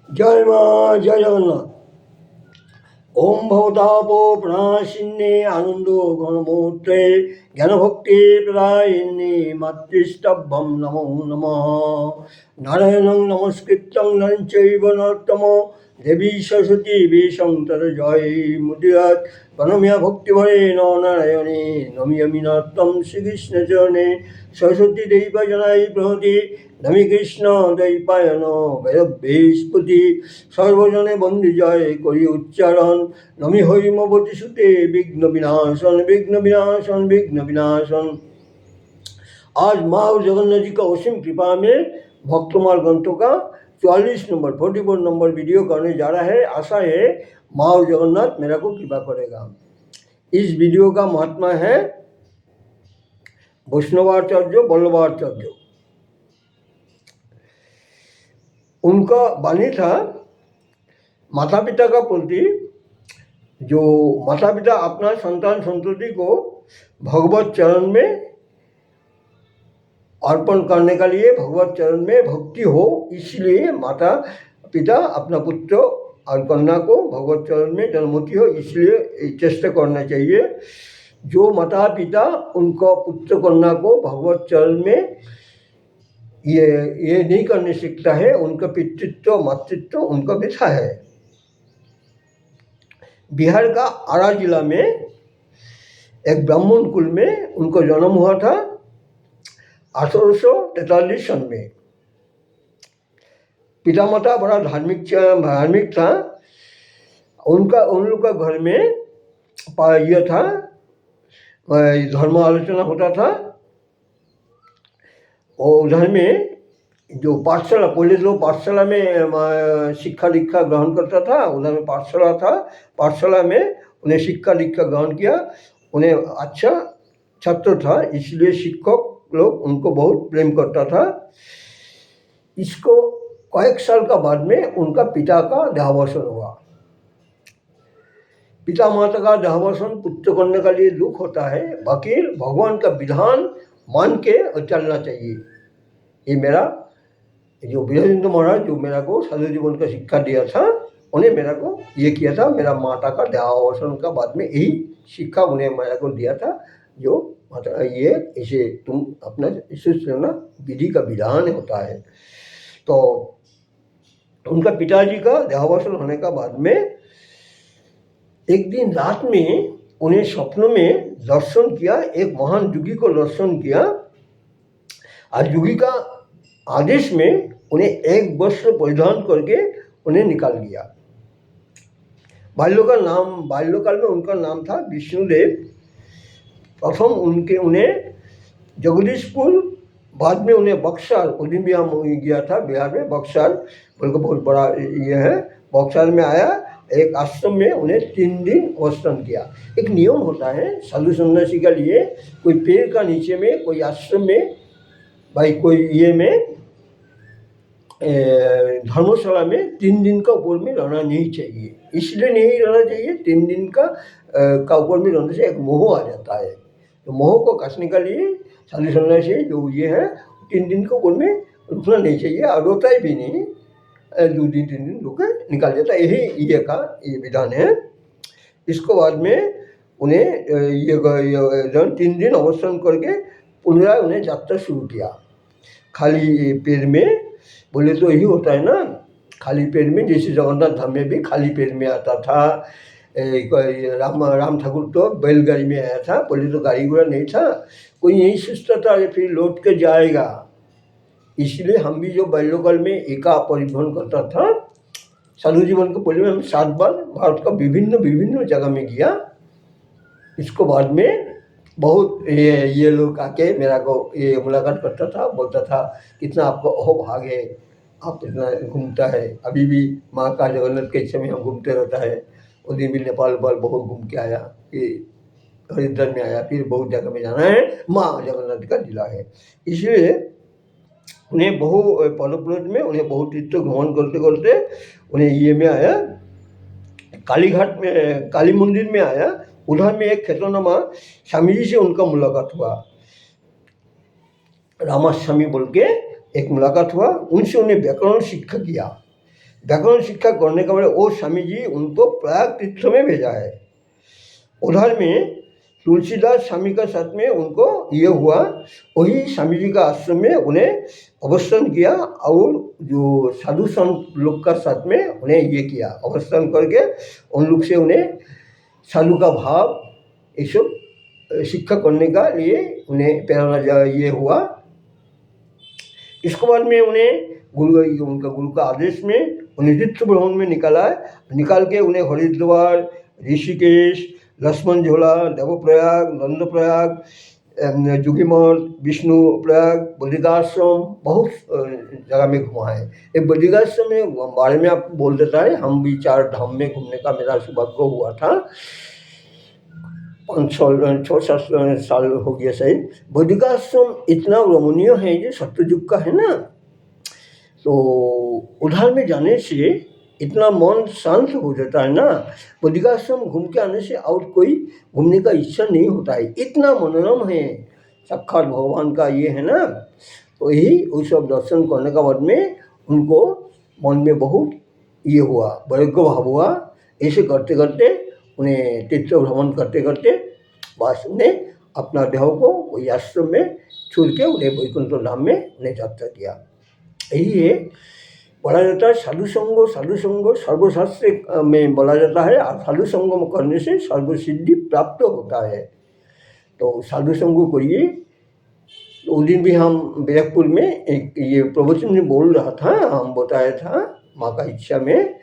जय मा जय जगन्नाथ। ओम भवतापो प्रणाशिन्ने आनंदो घनमूर्ते ज्ञानभक्ति प्रदायिन्ने मातृस्तभ्यं नमो नमः। नारायणं नमस्कृत्यं नरं चैव नरोत्तमं देवी सरस्वती वेशं ततो जय मुदीरयेत्। प्रणम्य भक्तिभरेण नारायणे नमामि नरोत्तमं श्रीकृष्णचरणे। सरस्वती देवजनाय प्रहति नमि कृष्ण दैपायन वैरभ्यस्पति सर्वजने बंदी जय करी उच्चारण नमि हरिमवती सुते विघ्न विनाशन विघ्न विनाशन विघ्न विनाशन। आज माँ और जगन्नाथ जी का असीम कृपा में भक्तमाल ग्रंथों का 44 नंबर 44 नंबर वीडियो करने जा रहा है। आशा है माँ और जगन्नाथ मेरा को कृपा करेगा। इस वीडियो का महात्मा है वैष्णवाचार्य वल्लभाचार्य। उनका वाणी था माता पिता का प्रति, जो माता पिता अपना संतान संतति को भगवत चरण में अर्पण करने का लिए भगवत चरण में भक्ति हो, इसलिए माता पिता अपना पुत्र और कन्या को भगवत चरण में जन्मती हो, इसलिए चेष्टा करना चाहिए। जो माता पिता उनका पुत्र कन्या को भगवत चरण में ये नहीं करने सीखता है, उनका पितृत्व मातृत्व उनका वृथा है। बिहार का आरा जिला में एक ब्राह्मण कुल में उनको जन्म हुआ था 1843 सन में। पिता माता बड़ा धार्मिक था। उन लोग का घर में यह था, धर्म आलोचना होता था। और उधर में जो पाठशाला, पहले जो पाठशाला में शिक्षा दीक्षा ग्रहण करता था, उधर में पाठशाला था। पाठशाला में उन्हें शिक्षा दीक्षा ग्रहण किया, उन्हें अच्छा छात्र था, इसलिए शिक्षक लोग उनको बहुत प्रेम करता था। इसको कई साल का बाद में उनका पिता का देहावसान हुआ। पिता माता का देहावसान पुत्र करने का लिए दुख होता है, बाकी भगवान का विधान मान के चलना चाहिए। ये मेरा जो वीरेंद्र महाराज जो मेरा को साधु जीवन का शिक्षा दिया था, उन्हें मेरा को ये किया था। मेरा माता का देहावसान का बाद में यही शिक्षा उन्हें मेरा को दिया था, जो माता ये इसे तुम अपना इसे चलना विधि का विधान होता है। तो उनका पिताजी का देहावसान होने का बाद में एक दिन रात में उन्हें स्वप्न में दर्शन किया, एक महान योगी को दर्शन किया। और योगी का आदेश में उन्हें एक वस्त्र परिधान करके उन्हें निकाल दिया। बाल्यकाल में उनका नाम था विष्णुदेव। प्रथम उन्हें जगदीशपुर, बाद में उन्हें बक्सर, उदिन बिहार गया था, बिहार में बक्सर बोलकर बहुत बड़ा ये है, बक्सर में आया। एक आश्रम में उन्हें 3 दिन अवस्थान किया। एक नियम होता है साधु सन्यासी के लिए, कोई पेड़ का नीचे में, कोई आश्रम में, भाई कोई ये में धर्मशाला में 3 दिन का ऊपर में रहना नहीं चाहिए। इसलिए नहीं रहना चाहिए, 3 दिन का ऊपर में रहने से एक मोह आ जाता है। तो मोह को कसने के लिए साधु सन्यासी जो ये है 3 दिन के ऊपर में रुकना नहीं चाहिए, और रोता ही भी नहीं, 2 दिन 3 दिन रुक निकाल देता है। यही ये का ये विधान है। इसको बाद में उन्हें 3 दिन अवस्थान करके पुनः उन्हें यात्रा शुरू किया। खाली पेड़ में, बोले तो यही होता है ना, खाली पेड़ में, जैसे जगन्नाथ धाम में भी खाली पेड़ में आता था। राम ठाकुर तो बैलगाड़ी में आया था, पहले तो गाड़ी घोड़ा नहीं था, कोई यही सोचता था फिर लौट के जाएगा। इसलिए हम भी जो बाल्यकाल में एका परिवहन करता था, साधु जीवन को पहले में हम 7 बार भारत का विभिन्न जगह में गया। इसको बाद में बहुत ये लोग आके मेरा को ये मुलाकात करता था, बोलता था कितना आपको भाग है, आप इतना घूमता है। अभी भी माँ का जगन्नाथ के समय हम घूमते रहता है। उस दिन भी नेपाल बहुत घूम के आया, फिर हरिद्वार में आया, फिर बहुत जगह में जाना है। माँ जगन्नाथ का जिला है, इसलिए उन्हें पदोपलब्ध में उन्हें बहुत तीर्थ भ्रमण करते करते उन्हें ये में आया, कालीघाट में, काली मंदिर में आया। उधर में एक ख्यातनामा स्वामी जी से उनका मुलाकात हुआ, रामास्वामी बोल के एक मुलाकात हुआ। उनसे उन्हें व्याकरण शिक्षा किया। व्याकरण शिक्षा करने के बाद वो स्वामी जी उनको प्रयाग तीर्थ में भेजा है। उधर में तुलसीदास स्वामी का साथ में उनको ये हुआ, वही स्वामी जी का आश्रम में उन्हें अवस्थान किया और जो साधु संत लोग का साथ में उन्हें ये किया, अवस्थान करके उन लोग से उन्हें साधु का भाव ये सब शिक्षा करने का लिए उन्हें प्रेरणा ये हुआ। इसके बाद में उन्हें उनका गुरु का आदेश में उन्हें तीर्थ भ्रमण में निकाल के उन्हें हरिद्वार, ऋषिकेश, लक्ष्मण झोला, देवप्रयाग, नंदप्रयाग, जोगीमठ, विष्णु प्रयाग, बद्रिकाश्रम, बहुत जगह में घुमा है। ये बद्रिकाश्रम में बारे में आप बोल देता है, हम भी 4 धाम में घूमने का मेरा सौभाग्य हुआ था। 6-7 साल हो गया सही। बद्रिकाश्रम इतना रमणीय है, ये सत्ययुग का है ना, तो उधर में जाने से इतना मन शांत हो जाता है ना, बद्रिकाश्रम घूम के आने से और कोई घूमने का इच्छा नहीं होता है, इतना मनोरम है, साक्षात भगवान का ये है ना। तो यही वो सब दर्शन करने के बाद में उनको मन में बहुत ये हुआ, वैराग्य भाव हुआ। ऐसे करते करते उन्हें तीर्थ भ्रमण करते करते बस उन्हें अपना देह को वही आश्रम में छोड़ के उन्हें वैकुंठ धाम में उन्हें यात्रा किया। यही है, बोला जाता है साधु संग सर्वशास्त्र में बोला जाता है, और साधु संग करने से सर्वसिद्धि प्राप्त होता है। तो साधु संग करिए। तो उस दिन भी हम बैरकपुर में एक ये प्रवचन में बोल रहा था, हम बताया था माँ का इच्छा में,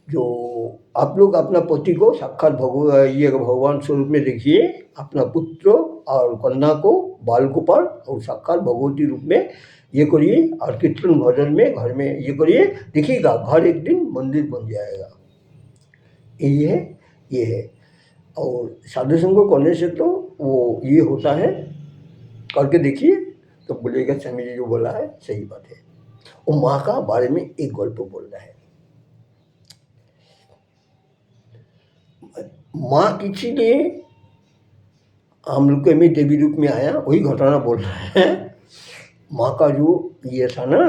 जो आप लोग अपना पति को साक्षात भगवान स्वरूप में देखिए, अपना पुत्र और कन्या को बाल गोपाल और साक्षात भगवती रूप में ये करिए, और कीर्तन भजन में घर में ये करिए, देखिएगा घर एक दिन मंदिर बन जाएगा। ये है। और साधु संग करने से तो वो ये होता है, करके देखिए तो बोलिएगा स्वामी जी जो बोला है सही बात है। वो माँ का बारे में एक गल्प बोल रहा है। माँ किसी लिए हम लोग के में देवी रूप में आया, वही घटना बोल रहा है। माँ का जो ये था ना,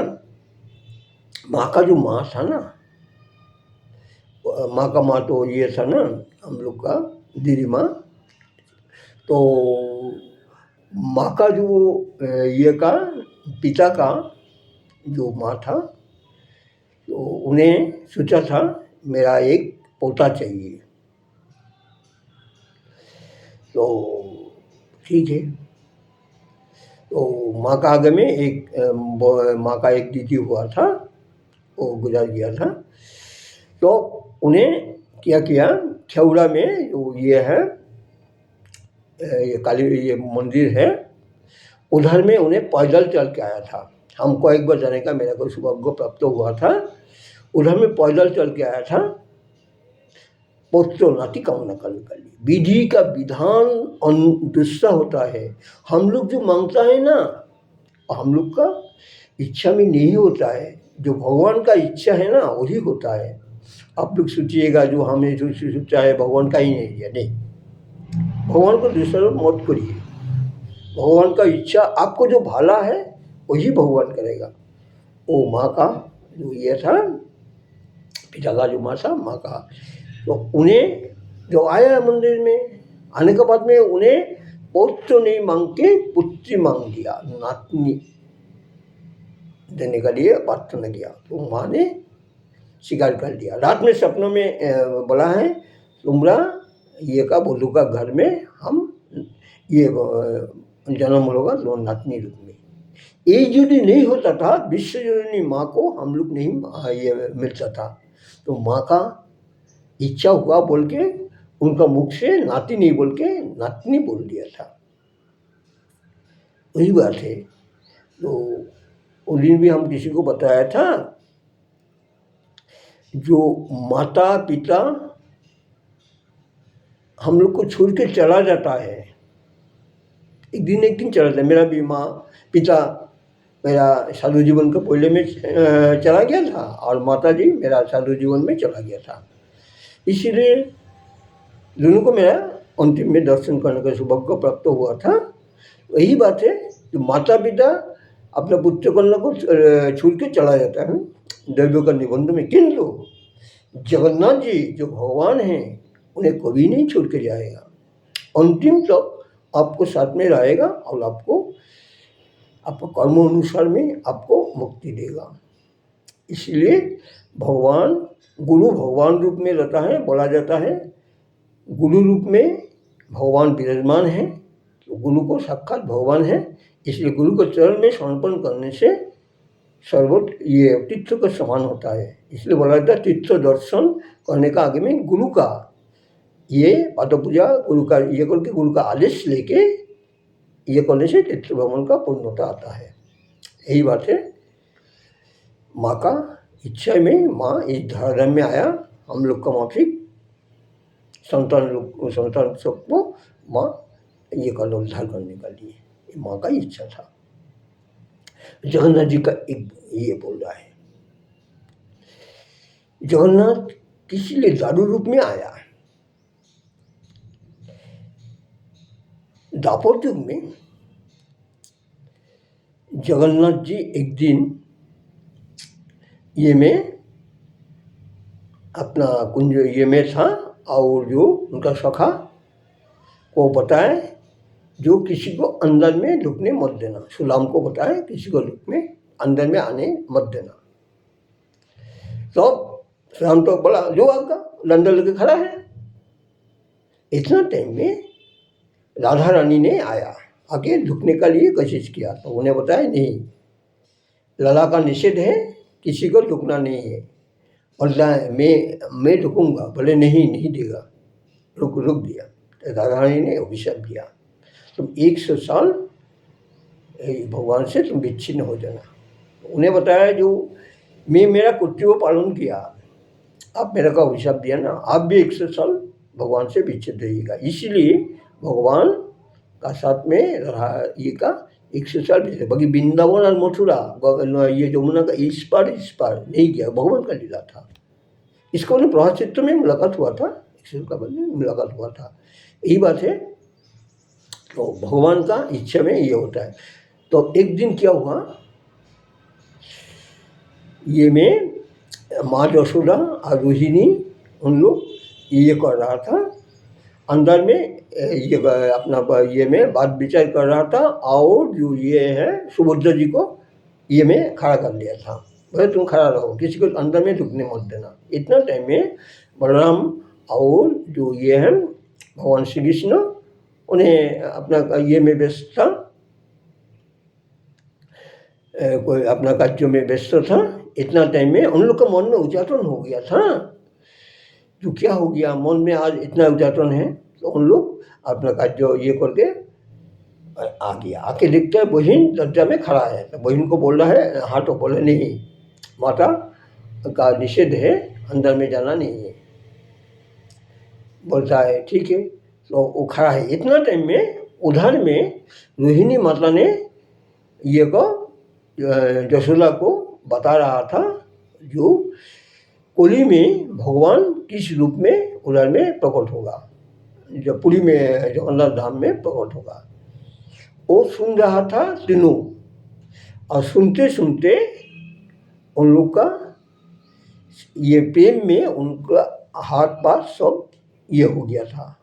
माँ का जो माँ था ना, माँ का माँ तो ये था ना हम लोग का दीदी माँ, तो माँ का जो ये का पिता का जो माँ था, तो उन्हें सोचा था मेरा एक पोता चाहिए। तो ठीक है, तो माँ का आगे में माँ का एक दीदी हुआ था, वो गुजर गया था। तो उन्हें क्या किया, खेवड़ा में जो ये है ये काली ये मंदिर है, उधर में उन्हें पैदल चल के आया था। हमको एक बार जाने का मेरा को सौभाग्य प्राप्त हुआ था। उधर में पैदल चल के आया था, पुत्र नाती कामना करने के लिए। विधि का विधान दूसरा होता है। हम लोग जो मांगता है ना, हम लोग का इच्छा में नहीं होता है, जो भगवान का इच्छा है ना वही होता है। आप लोग सोचिएगा जो हमने जो सोचा है भगवान का ही नहीं है, नहीं, भगवान को दूसरा मत करिए। भगवान का इच्छा आपको जो भाला है वही भगवान करेगा। वो माँ का जो ये था, पिता का जो माँ था, माँ का, तो उन्हें जो आया मंदिर में आने के बाद में उन्हें पुत्र नहीं मांग के पुत्री मांग दिया, नातनी देने के लिए प्रार्थना किया। तो माँ ने स्वीकार कर दिया। रात में सपनों में बोला है तुमरा ये का बोलू का घर में हम ये जन्म होगा तो नातनी रूप में। ये यदि नहीं होता था, विश्वजननी माँ को हम लोग नहीं ये मिलता था। तो माँ का इच्छा हुआ बोल के उनका मुख से नाती नहीं बोल के नातनी बोल दिया था, वही बात है। तो उस दिन भी हम किसी को बताया था, जो माता पिता हम लोग को छोड़ के चला जाता है, एक दिन चला जाता है। मेरा भी माँ पिता मेरा साधु जीवन का पहले में चला गया था, और माता जी मेरा साधु जीवन में चला गया था। इसीलिए दोनों को मेरा अंतिम में दर्शन करने का सौभाग्य प्राप्त हुआ था। यही बात है, जो माता पिता अपने पुत्र कन्या को छूट के चला जाता है दैव का निबंध में। किंतु जगन्नाथ जी जो भगवान हैं उन्हें कभी नहीं छोड़ के जाएगा, अंतिम तक आपको साथ में रहेगा और आपको आपको कर्म अनुसार में आपको मुक्ति देगा। इसलिए भगवान गुरु भगवान रूप में रहता है, बोला जाता है गुरु रूप में भगवान विराजमान है, तो गुरु को साक्षात भगवान है। इसलिए गुरु को चरण में समर्पण करने से सर्वोच्च ये तीर्थ का समान होता है। इसलिए बोला जाता है तीर्थ दर्शन करने का आगे में गुरु का ये पाद पूजा गुरु का ये करके गुरु का आदेश लेके ये करने से तीर्थ भ्रमण का पूर्णता आता है। यही बात है। माँ का इच्छा में माँ इस धर्म में आया हम लोग का माफिक संतान सबको माँ ये कर उद्धार करने का लिए, माँ का इच्छा था। जगन्नाथ जी का एक ये बोल रहा है, जगन्नाथ किसी लिए दारू रूप में आया। दापर युग में जगन्नाथ जी एक दिन ये में अपना कुंज ये में था और जो उनका सखा को बताए जो किसी को अंदर में ढुकने मत देना, सुलाम को बताए किसी को अंदर में आने मत देना। तो सुलाम तो बोला जो आपका डंडा लेके खड़ा है। इतना टाइम में राधा रानी ने आगे ढुकने का लिए कोशिश किया, तो उन्हें बताया नहीं, लला का निषेध है, किसी को ढुकना नहीं है। और मैं ढुकूंगा, बोले नहीं देगा, रुक दिया। तो राधा रानी ने अभिशाप दिया, तुम 100 साल भगवान से तुम विच्छिन्न हो जाना। उन्हें बताया जो मैं मेरा कर्तव्य पालन किया, आप मेरा का अभिशाप दिया ना, आप भी 100 साल भगवान से विच्छिन्न रहिएगा। इसलिए भगवान का साथ में रहा ये का 100 साल बीते। बाकी वृंदावन और मथुरा ये जमुना का इस पार नहीं गया, भगवान का लीला था। इसको उन्हें प्रभात चित्त में मुलाकात हुआ था, 100 का मुलाकात हुआ था। यही बात है। तो भगवान का इच्छा में ये होता है। तो एक दिन क्या हुआ, ये में माँ यशोदा और रोहिणी उन लोग ये कर रहा था, अंदर में ये अपना ये में बात विचार कर रहा था। और जो ये है सुभद्रा जी को ये में खड़ा कर लिया था, बोले तुम खड़ा रहो, किसी को अंदर में ढुकने मत देना। इतना टाइम में बलराम और जो ये है भगवान श्री कृष्ण उन्हें अपना ये में व्यस्त था, कोई अपना कार्यों में व्यस्त था। इतना टाइम में उन लोग का मन में उच्चाटन हो गया था। जो क्या हो गया, मन में आज इतना उच्चाटन है, तो उन लोग अपना कार्य ये करके आ गया। आके देखते हैं बहन दर्जा में खड़ा है, तो बहन को बोल रहा है, हाँ, तो बोले नहीं, माता का निषेध है, अंदर में जाना नहीं है। बोलता है ठीक है, तो वो खड़ा है। इतना टाइम में उधर में रोहिणी माता ने ये को यशोदा को बता रहा था जो कोली में भगवान किस रूप में उधर में प्रकट होगा, जो पुरी में जगन्नाथ धाम में प्रकट होगा। वो सुन रहा था तीनों, और सुनते सुनते उन लोग का ये प्रेम में उनका हाथ पाथ सब ये हो गया था,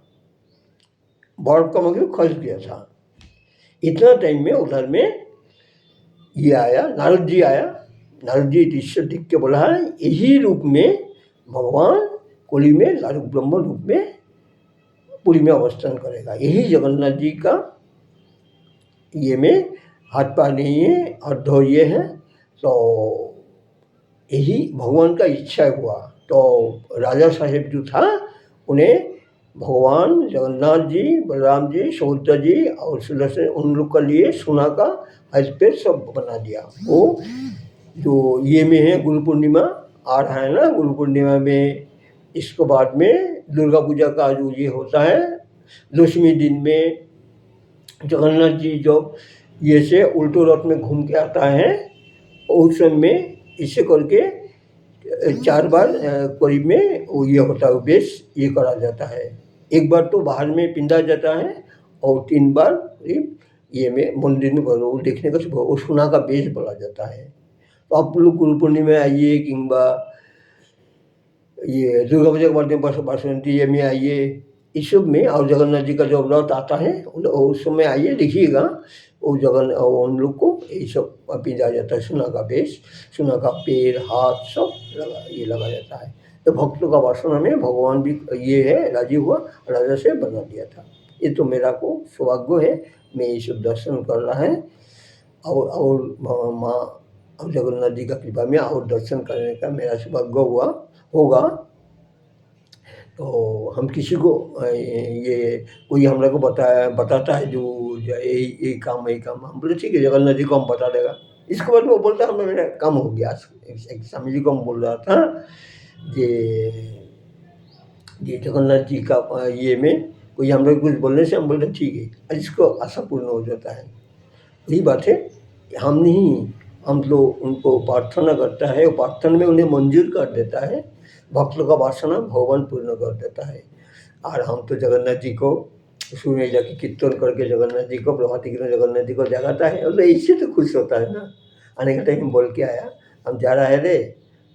बर्फ का मतलब खस गया था। इतना टाइम में उधर में ये आया, नारद जी आया। नारद जी दृश्य देख के बोला है यही रूप में भगवान कोली में लालू ब्रह्म रूप में पुरी में अवस्थान करेगा। यही जगन्नाथ जी का ये में हाथ पार नहीं है और धो ये है, तो यही भगवान का इच्छा हुआ। तो राजा साहेब जो था उन्हें भगवान जगन्नाथ जी, बलराम जी, सुभद्रा जी और सुदर्शन उन लोग के लिए सोना का हजपेट सब बना दिया। वो जो ये में है गुरु पूर्णिमा आ रहा है ना, गुरु पूर्णिमा में इसके बाद में दुर्गा पूजा का जो ये होता है, दशमी दिन में जगन्नाथ जी जो ये से उल्टो रथ में घूम के आता है, उस समय में इसे करके 4 बार करीब में वो ये होता है, उपदेश ये करा जाता है। एक बार तो बाहर में पिंदा जाता है और 3 बार करीब ये में मंदिर में वो देखने का वो सोना का बेस बोला जाता है। तो आप लोग गुरु पूर्णिमा आइए किंबा ये दुर्गा पूजा के बाद में बसंती ये में आइए, इस सब में और जगन्नाथ जी का जो व्रत आता है उस समय आइए देखिएगा। वो उन लोग को ये सब पीना जाता है, सोना का बेस, सोना का पैर हाथ सब लगा जाता है। तो भक्तों का वासना में भगवान भी ये है राजी हुआ, राजा से बना दिया था। ये तो मेरा को सौभाग्य है, मैं ये सब दर्शन कर रहा है और माँ और जगन्नाथ जी का कृपा में और दर्शन करने का मेरा सौभाग्य हुआ होगा। तो हम किसी को ये कोई हम लोग को बताता है जो यही काम हम बोले ठीक है जगन्नाथ जी को हम बता देगा। इसके बाद में वो बोलता है मेरा काम हो गया। एक स्वामी जी को हम बोल रहा था ये जगन्नाथ जी का ये में कोई हम लोग कुछ बोलने से हम बोलते ठीक है, इसको आशा पूर्ण हो जाता है। वही बात है कि हम लोग उनको प्रार्थना करता है, प्रार्थना में उन्हें मंजूर कर देता है, भक्तों का वासना भगवान पूर्ण कर देता है। और हम तो जगन्नाथ जी को सुबह जाके कीर्तन करके जगन्नाथ जी को प्रभाती की जगन्नाथ जी को जगाता है, और इससे तो खुश होता है ना। आने का टाइम बोल के आया हम जा रहे रे,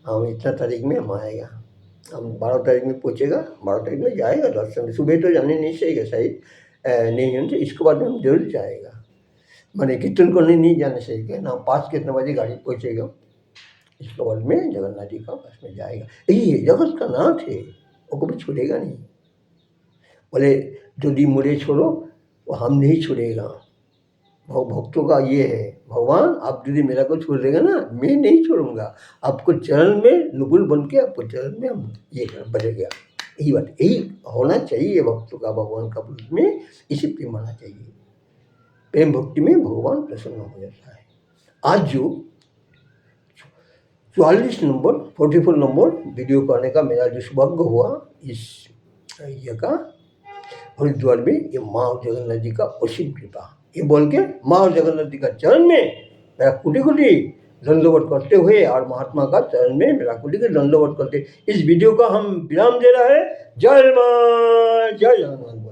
हम इतना तारीख में हम आएगा, हम 12 तारीख में पहुँचेगा, 12 तारीख में जाएगा दर्शन। सुबह तो जाने नहीं चाहिए शायद नहीं होने, इसके बाद में हम जरूर जाएगा। मैंने कीर्तन करने नहीं जाने चाहिए ना, 5 कितने बजे गाड़ी पहुँचेगा, इसके बाद में जगन्नाथ जी का पास में जाएगा। यही है जगत का नाथ है, वो कभी छोड़ेगा नहीं। बोले यदि मुझे छोड़ो वो हम नहीं छोड़ेगा। भक्तों का ये है, भगवान आप यदि मेरा को छोड़ देगा ना, मैं नहीं छोड़ूंगा आपको, चरण में नुपुर बन के आपको चरण में हम ये बढ़ेगा। यही बात, यही होना चाहिए भक्तों का भगवान का रूप में, इसी प्रेम होना चाहिए। प्रेम भक्ति में भगवान प्रसन्न हो जाता है। आज जो 44 नंबर वीडियो करने का मेरा जो सौभाग्य हुआ, इस ये का हरिद्वार में ये माँ और जगन्नाथ जी का असीम कृपा, ये बोल के माँ और जगन्नाथ जी का चरण में मेरा कोटि दंडवत करते हुए और महात्मा का चरण में मेरा कोटि दंडवत करते इस वीडियो का हम विराम दे रहा है। जय माँ, जय जगन्नाथ।